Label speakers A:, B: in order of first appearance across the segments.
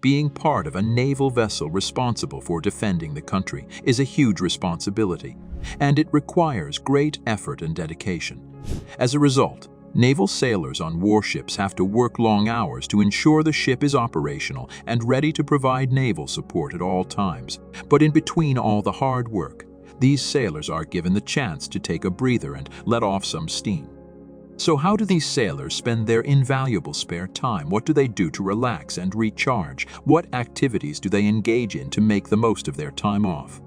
A: Being part of a naval vessel responsible for defending the country is a huge responsibility, and it requires great effort and dedication. As a result, naval sailors on warships have to work long hours to ensure the ship is operational and ready to provide naval support at all times. But in between all the hard work, these sailors are given the chance to take a breather and let off some steam. So how do these sailors spend their invaluable spare time? What do they do to relax and recharge? What activities do they engage in to make the most of their time off?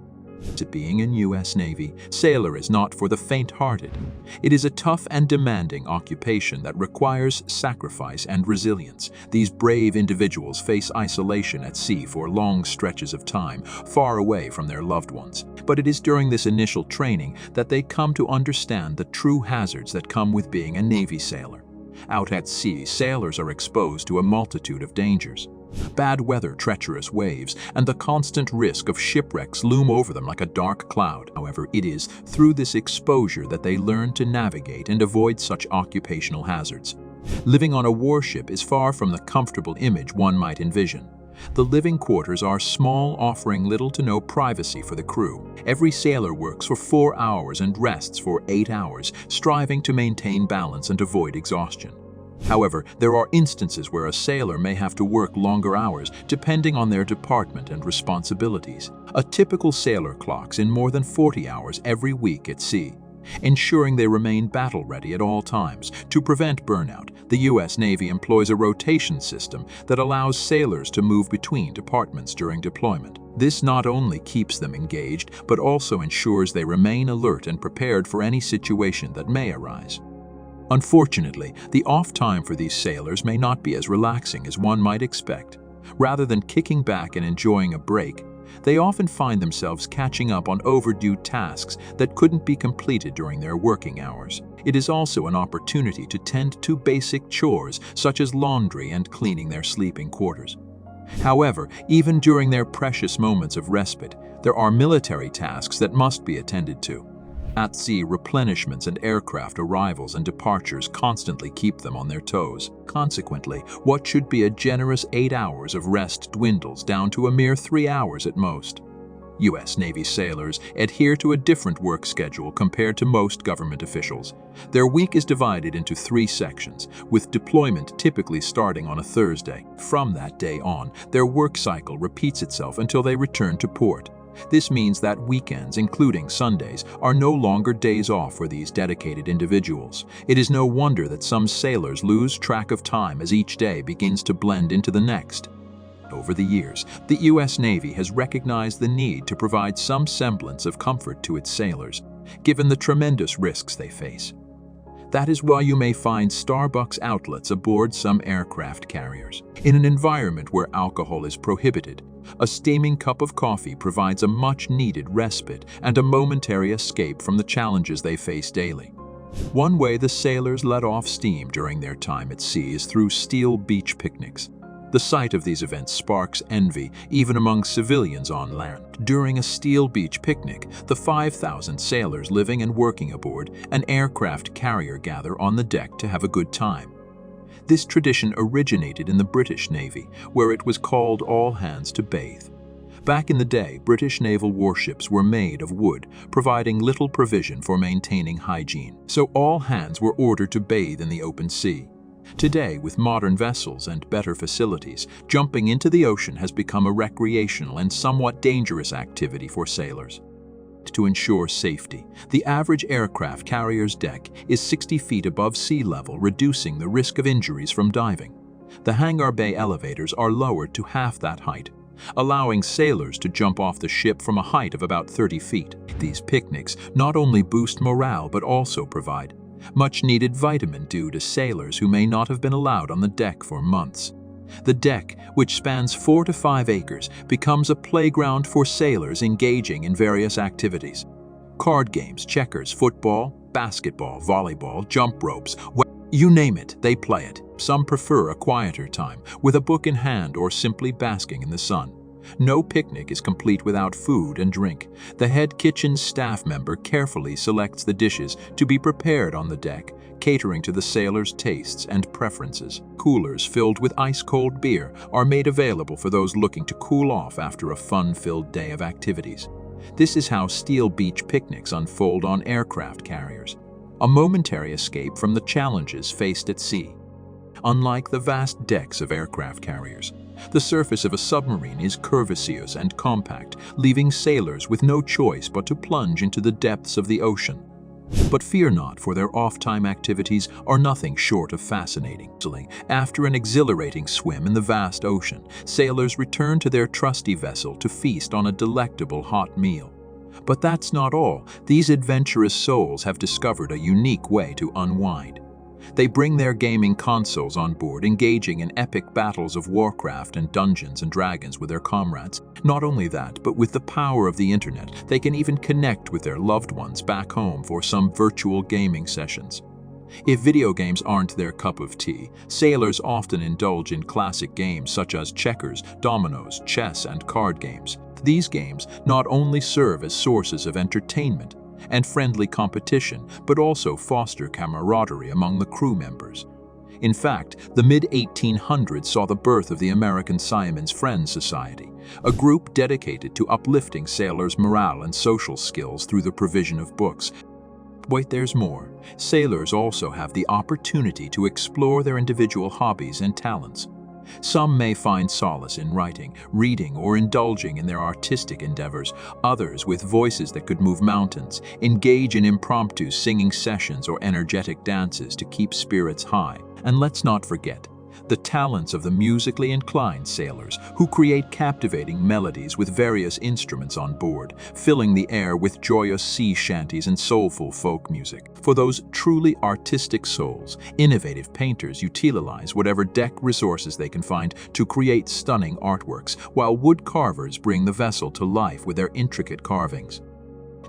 A: Being in U.S. Navy, sailor is not for the faint-hearted. It is a tough and demanding occupation that requires sacrifice and resilience. These brave individuals face isolation at sea for long stretches of time, far away from their loved ones. But it is during this initial training that they come to understand the true hazards that come with being a Navy sailor. Out at sea, sailors are exposed to a multitude of dangers. Bad weather, treacherous waves, and the constant risk of shipwrecks loom over them like a dark cloud. However, it is through this exposure that they learn to navigate and avoid such occupational hazards. Living on a warship is far from the comfortable image one might envision. The living quarters are small, offering little to no privacy for the crew. Every sailor works for 4 hours and rests for 8 hours, striving to maintain balance and avoid exhaustion. However, there are instances where a sailor may have to work longer hours depending on their department and responsibilities. A typical sailor clocks in more than 40 hours every week at sea, ensuring they remain battle-ready at all times. To prevent burnout, the U.S. Navy employs a rotation system that allows sailors to move between departments during deployment. This not only keeps them engaged, but also ensures they remain alert and prepared for any situation that may arise. Unfortunately, the off time for these sailors may not be as relaxing as one might expect. Rather than kicking back and enjoying a break, they often find themselves catching up on overdue tasks that couldn't be completed during their working hours. It is also an opportunity to tend to basic chores such as laundry and cleaning their sleeping quarters. However, even during their precious moments of respite, there are military tasks that must be attended to. At sea, replenishments and aircraft arrivals and departures constantly keep them on their toes. Consequently, what should be a generous 8 hours of rest dwindles down to a mere 3 hours at most. U.S. Navy sailors adhere to a different work schedule compared to most government officials. Their week is divided into 3 sections, with deployment typically starting on a Thursday. From that day on, their work cycle repeats itself until they return to port. This means that weekends, including Sundays, are no longer days off for these dedicated individuals. It is no wonder that some sailors lose track of time as each day begins to blend into the next. Over the years, the U.S. Navy has recognized the need to provide some semblance of comfort to its sailors, given the tremendous risks they face. That is why you may find Starbucks outlets aboard some aircraft carriers. In an environment where alcohol is prohibited, a steaming cup of coffee provides a much-needed respite and a momentary escape from the challenges they face daily. One way the sailors let off steam during their time at sea is through steel beach picnics. The sight of these events sparks envy even among civilians on land. During a steel beach picnic, the 5,000 sailors living and working aboard an aircraft carrier gather on the deck to have a good time. This tradition originated in the British Navy, where it was called all hands to bathe. Back in the day, British naval warships were made of wood, providing little provision for maintaining hygiene. So all hands were ordered to bathe in the open sea. Today, with modern vessels and better facilities, jumping into the ocean has become a recreational and somewhat dangerous activity for sailors. To ensure safety, the average aircraft carrier's deck is 60 feet above sea level, reducing the risk of injuries from diving. The hangar bay elevators are lowered to half that height, allowing sailors to jump off the ship from a height of about 30 feet. These picnics not only boost morale but also provide much-needed vitamin D to sailors who may not have been allowed on the deck for months. The deck, which spans 4 to 5 acres, becomes a playground for sailors engaging in various activities. Card games, checkers, football, basketball, volleyball, jump ropes, you name it, they play it. Some prefer a quieter time, with a book in hand or simply basking in the sun. No picnic is complete without food and drink. The head kitchen staff member carefully selects the dishes to be prepared on the deck, catering to the sailors' tastes and preferences. Coolers filled with ice-cold beer are made available for those looking to cool off after a fun-filled day of activities. This is how steel beach picnics unfold on aircraft carriers, a momentary escape from the challenges faced at sea. Unlike the vast decks of aircraft carriers, the surface of a submarine is curvaceous and compact, leaving sailors with no choice but to plunge into the depths of the ocean. But fear not, for their off-time activities are nothing short of fascinating. After an exhilarating swim in the vast ocean, sailors return to their trusty vessel to feast on a delectable hot meal. But that's not all. These adventurous souls have discovered a unique way to unwind. They bring their gaming consoles on board, engaging in epic battles of Warcraft and Dungeons and Dragons with their comrades. Not only that, but with the power of the internet, they can even connect with their loved ones back home for some virtual gaming sessions. If video games aren't their cup of tea, sailors often indulge in classic games such as checkers, dominoes, chess, and card games. These games not only serve as sources of entertainment and friendly competition, but also foster camaraderie among the crew members. In fact, the mid-1800s saw the birth of the American Simon's Friends Society, a group dedicated to uplifting sailors' morale and social skills through the provision of books. Wait, there's more. Sailors also have the opportunity to explore their individual hobbies and talents. Some may find solace in writing, reading, or indulging in their artistic endeavors. Others, with voices that could move mountains, engage in impromptu singing sessions or energetic dances to keep spirits high. And let's not forget the talents of the musically inclined sailors, who create captivating melodies with various instruments on board, filling the air with joyous sea shanties and soulful folk music. For those truly artistic souls, innovative painters utilize whatever deck resources they can find to create stunning artworks, while wood carvers bring the vessel to life with their intricate carvings.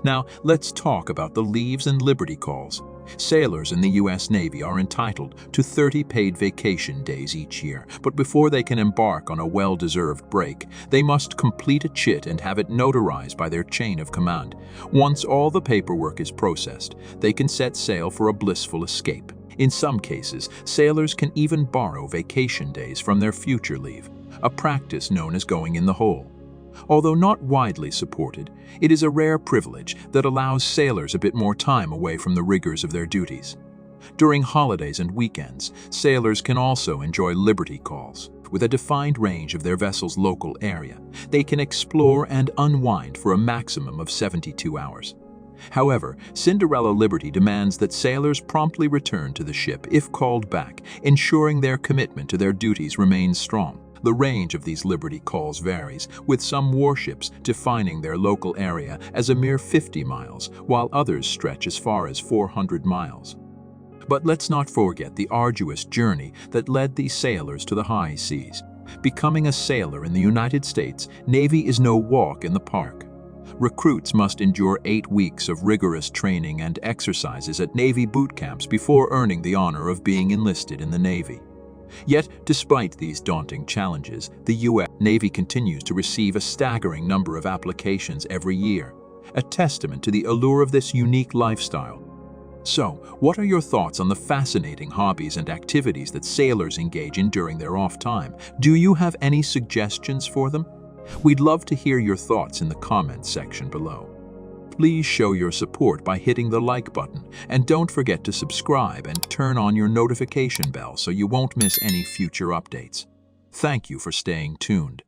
A: Now, let's talk about the leaves and liberty calls. Sailors in the U.S. Navy are entitled to 30 paid vacation days each year, but before they can embark on a well-deserved break, they must complete a chit and have it notarized by their chain of command. Once all the paperwork is processed, they can set sail for a blissful escape. In some cases, sailors can even borrow vacation days from their future leave, a practice known as going in the hole. Although not widely supported, it is a rare privilege that allows sailors a bit more time away from the rigors of their duties. During holidays and weekends, sailors can also enjoy liberty calls. With a defined range of their vessel's local area, they can explore and unwind for a maximum of 72 hours. However, Cinderella Liberty demands that sailors promptly return to the ship if called back, ensuring their commitment to their duties remains strong. The range of these liberty calls varies, with some warships defining their local area as a mere 50 miles, while others stretch as far as 400 miles. But let's not forget the arduous journey that led these sailors to the high seas. Becoming a sailor in the United States Navy is no walk in the park. Recruits must endure 8 weeks of rigorous training and exercises at Navy boot camps before earning the honor of being enlisted in the Navy. Yet, despite these daunting challenges, the U.S. Navy continues to receive a staggering number of applications every year, a testament to the allure of this unique lifestyle. So, what are your thoughts on the fascinating hobbies and activities that sailors engage in during their off time? Do you have any suggestions for them? We'd love to hear your thoughts in the comments section below. Please show your support by hitting the like button, and don't forget to subscribe and turn on your notification bell so you won't miss any future updates. Thank you for staying tuned.